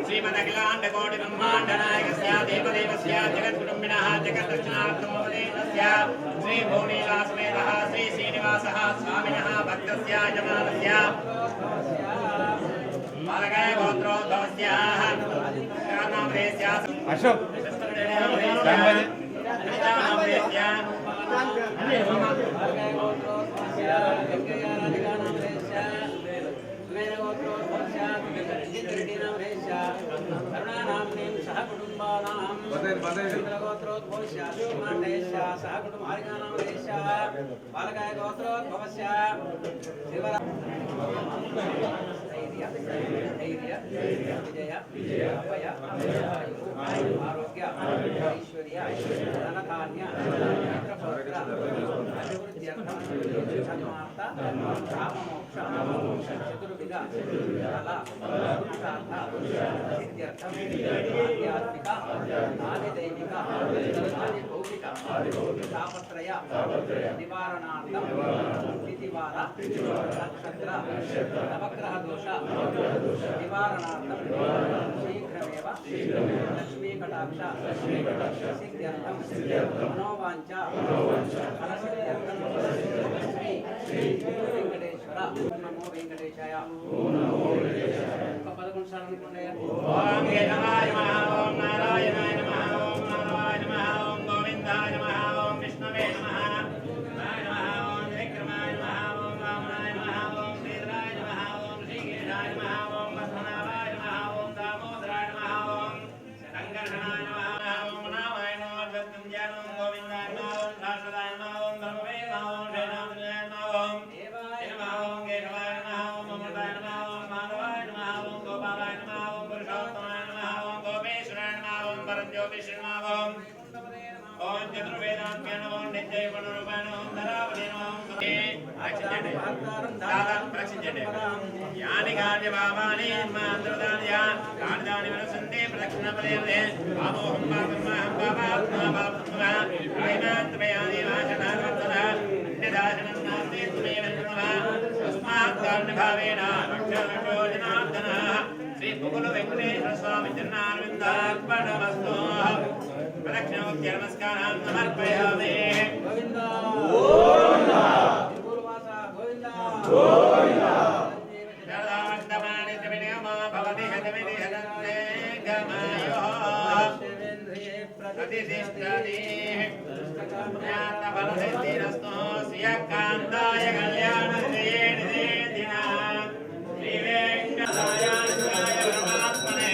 श्रीमदखिलांड कोटि ब्रह्मांड नायकस्य देवदेवस्य जगद्गुरुमिणः जगद्दक्षिणार्थमोदेनस्य श्री भूमिलासमेतः श्री श्रीनिवासः स्वामिनः भक्तस्य यजमानस्य बालकाय गोत्रोद्भवस्य नामधेयस्य अशोक आरोग्य ऐश्वर्य धनधान्य धर्मार्थ चतुर्विध आध्यात्मिक आदिदैविक आदिभौतिक तापत्रय निवारणार्थं तिथिवार नक्षत्र नवग्रह दोष निवारणार्थं शीघ्रमेव लक्ष्मी कटाक्ष सिद्ध्यर्थं मनोवांఛ फलसिद्ध्यर्थं श्री वेंकटेश्वर नमो वेंकटेशाय पदकों सारणी कोंडे ओम केशवाय नमः ओम नारायणाय नमः ओम माधवाय नमः ओम गोविंदाय नमः ओम विष्णवे नमः ओम विक्रमाय नमः ओम वामनाय नमः ओम श्रीधराय नमः ओम श्रीकेशाय नमः ओम पद्मनाभाय नमः ओम दामोदराय नमः ओम संकर्षणाय नमः ओम नामाय नमः मृत्युंजयाय नमः गोविंदाय नमः ओम शाश्वताय नमः ओम धर्मवे नमः ओम शैनाय नमः ओम देवाय नमः ओम केशवाय नमः ओम अमृताय नमः ప్రదక్షించండి ప్రదక్షించండి యాని కార్య భావాని మాంద్రదాని కార్యాని వరసంతే ప్రదక్షిణ పదే ఆమోహం పాపమహం పాపాత్మా పాపత్మా ఐమాత్మయాని వాచనావర్తన నిదాశనం నాస్తి త్వమేవ నిర్మల తస్మాత్ కారణభావేన భక్తవశో జనార్దన శ్రీ ముకుల వెంకటేశ్వర స్వామి చరణారవిందార్పణమస్తు ప్రదక్షిణోక్తి నమస్కారం సమర్పయామి గోవిందా గోవిందా గోవిందా గోవిందా కాంతాయ కళ్యాణ శ్రీ వెంకటాయ పరమాత్మనే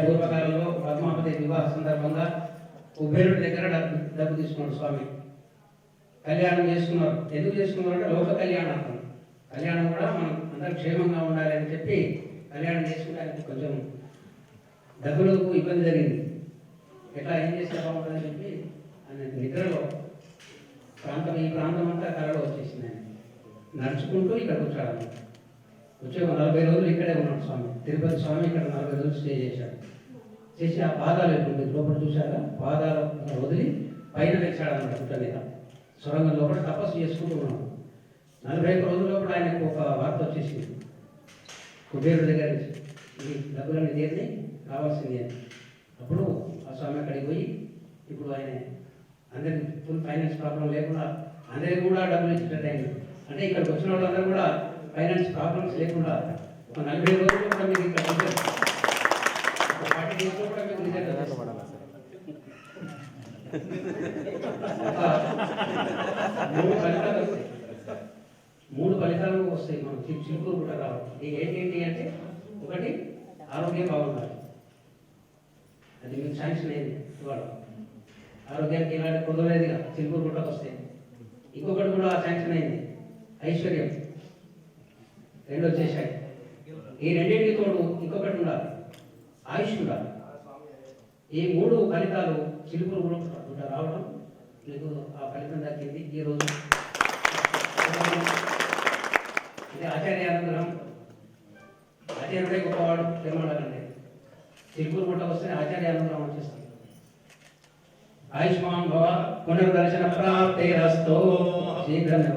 పూర్వకాలంలో పద్మావతి వివాహ సందర్భంగా ఉభయుడి దగ్గర డబ్బు తీసుకున్నాడు స్వామి. కళ్యాణం చేసుకున్నారు. ఎందుకు చేసుకున్నారు అంటే లోక కళ్యాణార్థం. కళ్యాణం కూడా మనం అందరూ క్షేమంగా ఉండాలి అని చెప్పి కళ్యాణం చేసుకుంటే కొంచెం డబ్బులకు ఇబ్బంది జరిగింది. ఎట్లా ఏం చేస్తే బాగుంటుందని చెప్పి ఆయన నిద్రలో ఈ ప్రాంతం అంతా కళలో వచ్చేసింది. ఆయన నడుచుకుంటూ ఇక్కడ కూర్చోాడు. వచ్చే 40 రోజులు ఇక్కడే ఉన్నాడు స్వామి. తిరుపతి స్వామి ఇక్కడ 40 రోజులు స్టే చేశాడు. చేసి ఆ పాదాలు ఎప్పుడు లోపల చూశాక పాదాలు వదిలి పైన తెచ్చాడన్నమాట. గుట్ట మీద సొరంగం లోపల తపస్సు చేసుకుంటూ ఉన్నాడు. 41 రోజుల లోపల ఆయనకు ఒక వార్త వచ్చేసింది. కుబేరుడి దగ్గర ఈ డబ్బులన్నీ తీరిని కావాల్సింది అని. అప్పుడు ఆ స్వామి అక్కడికి పోయి ఇప్పుడు ఆయన అందరికి ఫుల్ ఫైనాన్స్ ప్రాబ్లం లేకుండా అందరికి కూడా డబ్బులు ఇచ్చేటట్టు అయింది. అంటే ఇక్కడికి వచ్చిన వాళ్ళందరూ కూడా ఫైనాన్స్ ప్రాబ్లమ్స్ లేకుండా ఒక 40 రోజులు కూడా మీకు ఇక్కడ 40 డేస్లో కూడా మీకు రిజల్ట్ మూడు ఫలితాలు వస్తాయి మనం చిలుకూరు కూడా రావాలి. ఏంటి అంటే ఒకటి ఆరోగ్యం బాగుండాలి, అది మీకు శాంక్షన్ అయింది ఇవాళ. ఆరోగ్యానికి ఇలాంటి కుదరలేదుగా చిలుకూరు గుట్టకు వస్తాయి. ఇంకొకటి కూడా శాంక్షన్ అయింది ఐశ్వర్యం, 2 వచ్చేసాయి. ఈ రెండింటికి తోడు ఇంకొకటి ఉండాలి ఆయుష్ ఉండాలి. ఈ 3 ఫలితాలు చిలుకూరు గుట్ట రావడం మీకు ఆ ఫలితం దక్కింది. ఈరోజు ఇది ఆచార్య అనుగ్రహం. ఆచార్యుడే గొప్పవాడు తిరుమలంటే చిలుకూరు గుట్ట వస్తే ఆచార్య అనుగ్రహం వచ్చేస్తుంది. ఆయుష్మాన్ భవ పునర్దర్శన ప్రాప్తిరస్తు. శీఘ్రమే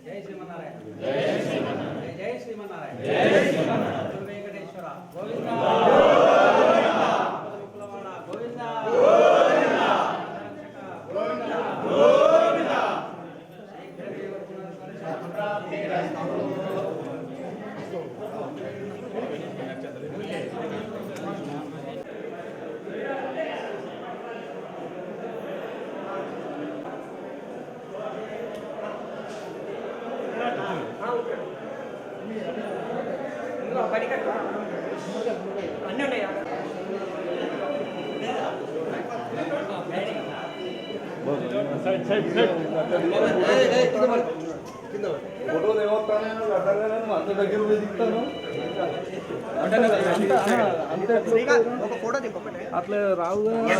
జై శ్రీమన్నారాయణ. జై శ్రీమన్నారాయణ. వెంకటేశ్వర గోవింద గోవింద అన్నీ ఉన్నాయా? ఫోటోలు ఏమవుతాను అంత దగ్గర దిగుతాను అట్లా రావుగా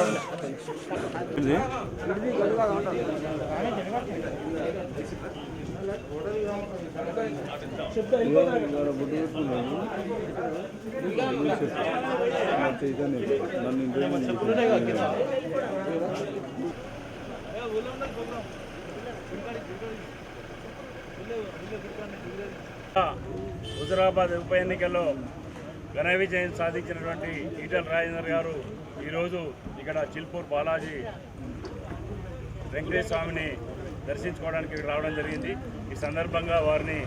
హుజురాబాద్ ఉప ఎన్నికల్లో ఘన విజయం సాధించినటువంటి ఈటెల రాజేందర్ గారు ఈరోజు ఇక్కడ చిల్పూర్ బాలాజీ వెంకటేశ్వర స్వామిని దర్శించుకోవడానికి ఇక్కడ రావడం జరిగింది. ఈ సందర్భంగా వారిని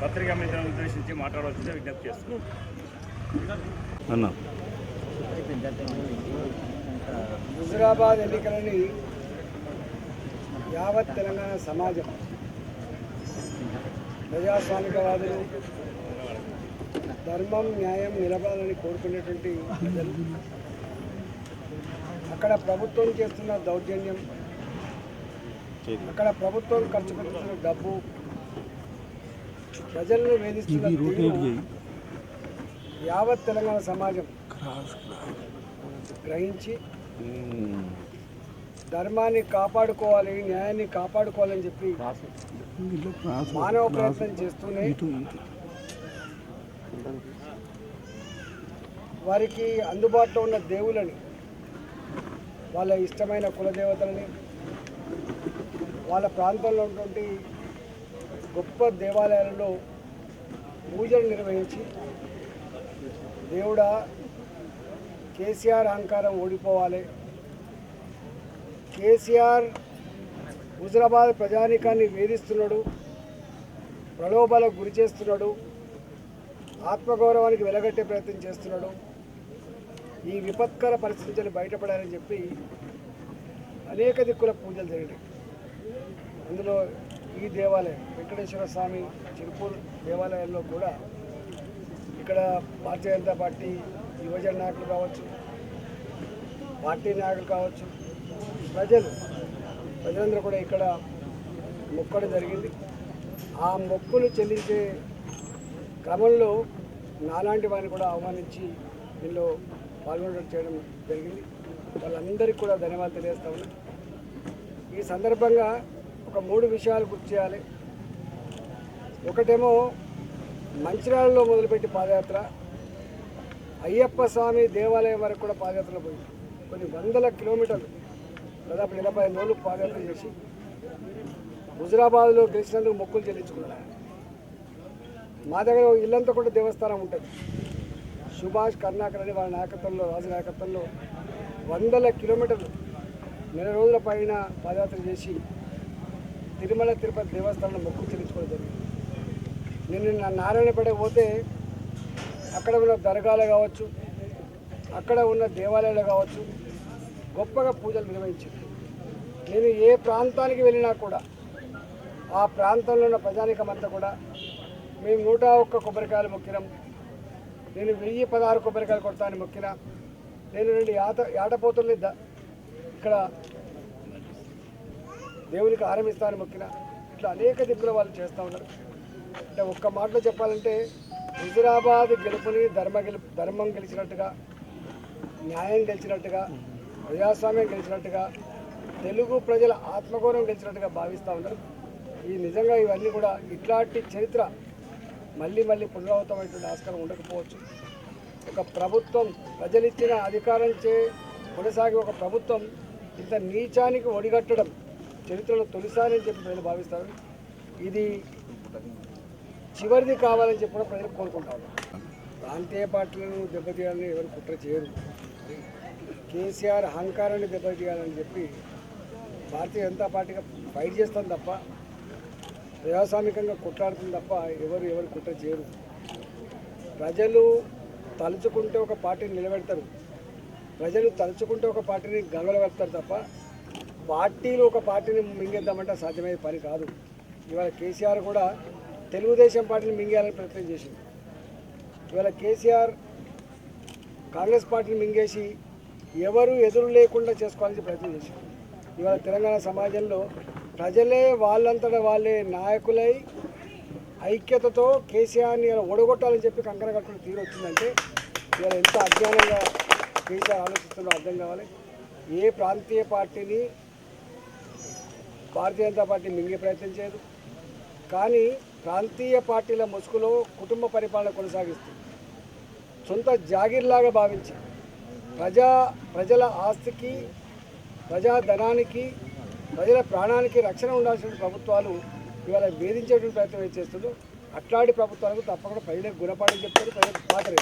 పత్రికా మిత్రులను ఉద్దేశించి మాట్లాడవలసిందే విజ్ఞప్తి చేస్తున్నాం. హుజురాబాద్ ఎన్నికలని యావత్ తెలంగాణ సమాజం, ప్రజాస్వామికవాదులు, ధర్మం న్యాయం నిలబడాలని కోరుకునేటువంటి ప్రజలు అక్కడ ప్రభుత్వం చేస్తున్న దౌర్జన్యం, అక్కడ ప్రభుత్వం ఖర్చు పెడుతున్న డబ్బు, ప్రజలను వేధిస్తున్న తీరు యావత్ తెలంగాణ సమాజం గ్రహించి ధర్మాన్ని కాపాడుకోవాలి, న్యాయాన్ని కాపాడుకోవాలని చెప్పి మానవ ప్రయత్నం చేస్తూనే వారికి అందుబాటులో ఉన్న దేవులని, వాళ్ళ ఇష్టమైన కులదేవతలని, వాళ్ళ ప్రాంతంలో ఉన్నటువంటి గొప్ప దేవాలయాలలో పూజలు నిర్వహించి దేవుడా కేసీఆర్ అహంకారం ఓడిపోవాలి, కేసీఆర్ హుజురాబాద్ ప్రజానీకాన్ని వేధిస్తున్నాడు, ప్రలోభాలకు గురి చేస్తున్నాడు, ఆత్మగౌరవానికి వెలగట్టే ప్రయత్నం చేస్తున్నాడు. ఈ విపత్కర పరిస్థితి నుంచి బయటపడాలని చెప్పి అనేక దిక్కుల పూజలు జరిగినాయి. అందులో ఈ దేవాలయం వెంకటేశ్వర స్వామి చిరుపూర్ దేవాలయంలో కూడా ఇక్కడ భారతీయ జనతా పార్టీ యువజన నాయకులు కావచ్చు, పార్టీ నాయకులు కావచ్చు, ప్రజలందరూ కూడా ఇక్కడ మొక్కడం జరిగింది. ఆ మొక్కులు చెల్లించే క్రమంలో నాలాంటి వారిని కూడా అవమానించి దీనిలో పాల్గొనడం చేయడం జరిగింది. వాళ్ళందరికీ కూడా ధన్యవాదాలు తెలియజేస్తా ఉన్నా. ఈ సందర్భంగా ఒక 3 విషయాలు గుర్తు చేయాలి. ఒకటేమో మంచిర్యాలలో మొదలుపెట్టి పాదయాత్ర అయ్యప్ప స్వామి దేవాలయం వరకు కూడా పాదయాత్రలో పోయింది. కొన్ని వందల కిలోమీటర్లు దాదాపు 45 రోజులు పాదయాత్ర చేసి హుజురాబాద్లో గెలిచినందుకు మొక్కులు చెల్లించుకున్నారు. మా దగ్గర ఇల్లంతా కూడా దేవస్థానం ఉంటుంది. సుభాష్ కర్ణాకర్ అని వాళ్ళ నాయకత్వంలో, రాజు నాయకత్వంలో వందల కిలోమీటర్లు 4 రోజుల పైన పాదయాత్ర చేసి తిరుమల తిరుపతి దేవస్థానంలో మొక్కులు చెల్లించుకోవడం జరిగింది. నిన్న నారాయణపేట పోతే అక్కడ ఉన్న దర్గాలు కావచ్చు, అక్కడ ఉన్న దేవాలయాలు కావచ్చు, గొప్పగా పూజలు నిర్వహించింది. నేను ఏ ప్రాంతానికి వెళ్ళినా కూడా ఆ ప్రాంతంలో ఉన్న ప్రజానికమంతా కూడా మేము 101 కొబ్బరికాయలు మొక్కినాం, నేను 1016 కొబ్బరికాయలు కొడతానని మొక్కినా, నేను 2 యాటపోతుల్ని ఇక్కడ దేవునికి ఆరంభిస్తానని మొక్కినా, ఇట్లా అనేక దిక్కుల వాళ్ళు చేస్తూ ఉన్నారు. అంటే ఒక్క మాటలో చెప్పాలంటే హుజురాబాద్ గెలుపుని ధర్మం గెలిచినట్టుగా, న్యాయం గెలిచినట్టుగా, ప్రజాస్వామ్యం గెలిచినట్టుగా, తెలుగు ప్రజల ఆత్మగౌరవం గెలిచినట్టుగా భావిస్తూ ఉన్నారు. ఈ నిజంగా ఇవన్నీ కూడా ఇట్లాంటి చరిత్ర మళ్ళీ పునరావృతమైనటువంటి ఆస్కారం ఉండకపోవచ్చు. ఒక ప్రభుత్వం ప్రజలిచ్చిన అధికారం కొనసాగే ఒక ప్రభుత్వం ఇంత నీచానికి ఒడిగట్టడం చరిత్రలో తొలిసారి అని చెప్పి ప్రజలు భావిస్తారు. ఇది చివరిది కావాలని చెప్పి కూడా ప్రజలు కోరుకుంటారు. ప్రాంతీయ పార్టీలను దెబ్బతీయాలని ఎవరు కుట్ర చేయరు. కేసీఆర్ అహంకారాన్ని దెబ్బతీయాలని చెప్పి భారతీయ జనతా పార్టీగా ఫైట్ చేస్తాం తప్ప, ప్రజాస్వామికంగా కొట్లాడుతుంది తప్ప ఎవరు కుట్ర చేయరు. ప్రజలు తలుచుకుంటే ఒక పార్టీని నిలబెడతారు, ప్రజలు తలుచుకుంటే ఒక పార్టీని గంగలో వెళ్తారు తప్ప పార్టీలు ఒక పార్టీని మింగేద్దామంటే సాధ్యమయ్యే పని కాదు. ఇవాళ కేసీఆర్ కూడా తెలుగుదేశం పార్టీని మింగేయాలని ప్రయత్నం చేసింది. ఇవాళ కేసీఆర్ కాంగ్రెస్ పార్టీని మింగేసి ఎవరు ఎదురు లేకుండా చేసుకోవాలని ప్రయత్నం చేసింది. ఇవాళ తెలంగాణ సమాజంలో ప్రజలే వాళ్ళంతటా వాళ్ళే నాయకులై ఐక్యతతో కేసీఆర్ని ఓడగొట్టాలని చెప్పి కంకణ కట్టుకుని తీరు వచ్చిందంటే ఇవాళ ఎంత అజ్ఞానంగా కేసీఆర్ ఆలోచిస్తుందో అర్థం కావాలి. ఏ ప్రాంతీయ పార్టీని భారతీయ జనతా పార్టీ మింగే ప్రయత్నం చేయదు, కానీ ప్రాంతీయ పార్టీల ముసుగులో కుటుంబ పరిపాలన కొనసాగిస్తుంది. సొంత జాగీర్లాగా భావించి ప్రజల ఆస్తికి, ప్రజాధనానికి, ప్రజల ప్రాణానికి రక్షణ ఉండాల్సిన ప్రభుత్వాలు ఇవాళ వేధించేటువంటి ప్రయత్నం చేస్తుందో అట్లాంటి ప్రభుత్వాలకు తప్పకుండా ప్రజలకు గుణపాఠం చెప్తారు, ప్రజలకు పాత్ర